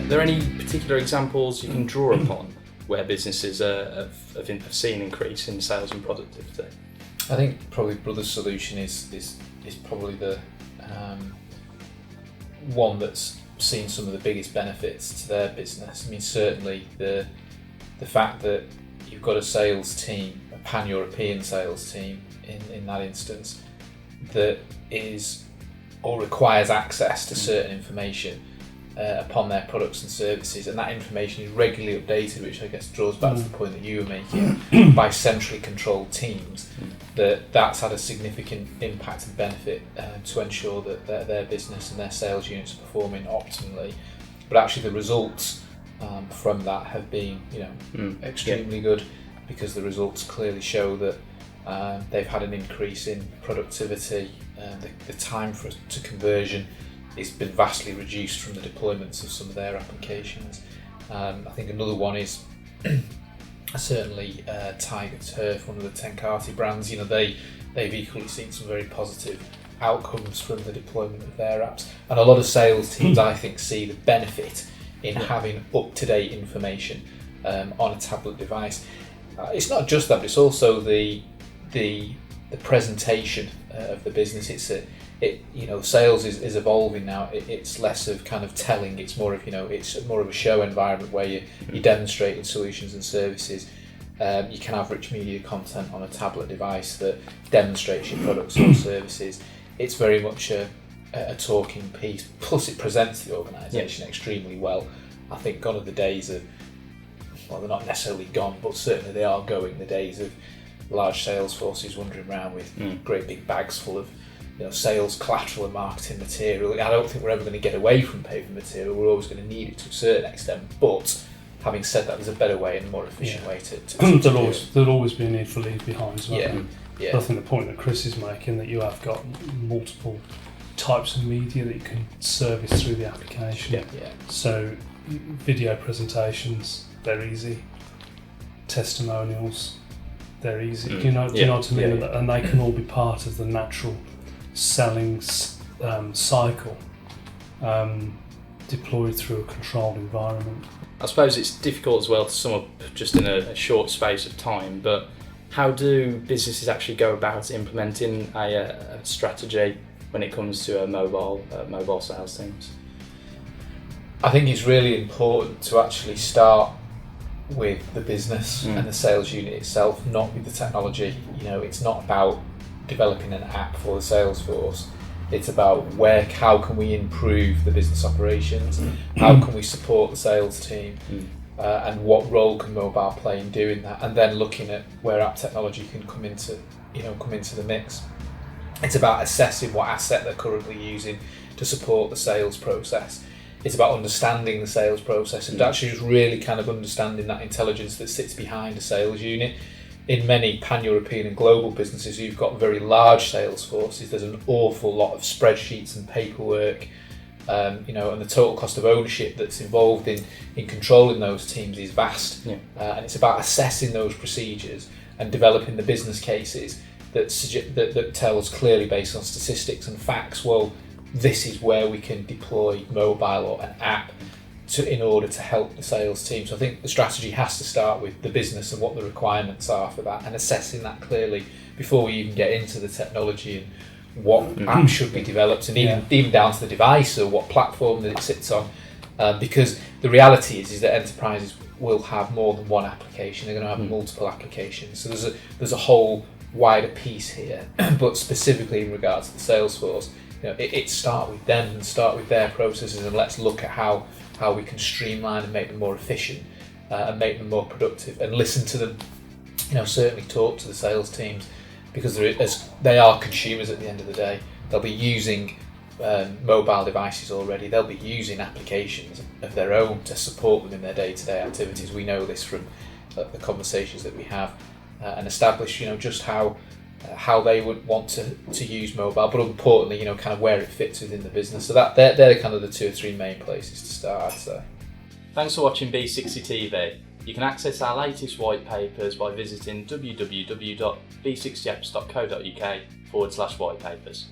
there any particular examples you can draw upon where businesses have seen an increase in sales and productivity? I think probably Brothers Solution is probably the one that's seen some of the biggest benefits to their business. I mean, certainly the fact that you've got a sales team, a pan-European sales team in that instance, that is or requires access to certain information upon their products and services, and that information is regularly updated, which I guess draws back to the point that you were making, by centrally controlled teams, that's had a significant impact and benefit to ensure that their business and their sales units are performing optimally. But actually the results from that have been extremely good, because the results clearly show that they've had an increase in productivity. The time to conversion has been vastly reduced from the deployments of some of their applications. I think another one is certainly Tiger Turf, one of the Tenkate brands. They've equally seen some very positive outcomes from the deployment of their apps, and a lot of sales teams I think see the benefit in having up-to-date information on a tablet device. It's not just that, but it's also the presentation of the business. Sales is evolving now. It's less of kind of telling. It's more of it's more of a show environment where you're demonstrating solutions and services. You can have rich media content on a tablet device that demonstrates your products or services. It's very much a talking piece. Plus, it presents the organisation extremely well. I think gone are the days of, well, they're not necessarily gone, but certainly they are going, the days of large sales forces wandering around with great big bags full of sales collateral and marketing material. I don't think we're ever going to get away from paper material. We're always going to need it to a certain extent. But having said that, there's a better way and a more efficient way to there'll always be a need for leave behinds. Yeah. I think the point that Chris is making, that you have got multiple types of media that you can service through the application. So video presentations, they're easy. Testimonials, they're easy. Do you know what I mean? And they can all be part of the natural selling cycle, deployed through a controlled environment. I suppose it's difficult as well to sum up just in a short space of time, but how do businesses actually go about implementing a strategy when it comes to mobile sales teams? I think it's really important to actually start with the business and the sales unit itself, not with the technology. It's not about developing an app for the sales force. It's about how can we improve the business operations, how can we support the sales team, and what role can mobile play in doing that, and then looking at where app technology can come into the mix. It's about assessing what asset they're currently using to support the sales process. It's about understanding the sales process and actually just really kind of understanding that intelligence that sits behind a sales unit. In many pan-European and global businesses who've got very large sales forces, there's an awful lot of spreadsheets and paperwork, and the total cost of ownership that's involved in controlling those teams is vast. And it's about assessing those procedures and developing the business cases that tell us clearly, based on statistics and facts, well, this is where we can deploy mobile or an app in order to help the sales team. So I think the strategy has to start with the business and what the requirements are for that, and assessing that clearly before we even get into the technology and what app should be developed, and even down to the device or what platform that it sits on. Because the reality is that enterprises will have more than one application. They're going to have multiple applications. So there's a whole wider piece here, but specifically in regards to the sales force, it start with them and start with their processes, and let's look at how we can streamline and make them more efficient and make them more productive, and listen to them. Certainly talk to the sales teams, because they are consumers at the end of the day. They'll be using mobile devices already. They'll be using applications of their own to support them in their day-to-day activities. We know this from the conversations that we have, and establish just how they would want to use mobile, but importantly, kind of where it fits within the business. So that they're kind of the 2 or 3 main places to start, I'd say. Thanks for watching B60 TV. You can access our latest white papers by visiting www.b60apps.co.uk/whitepapers.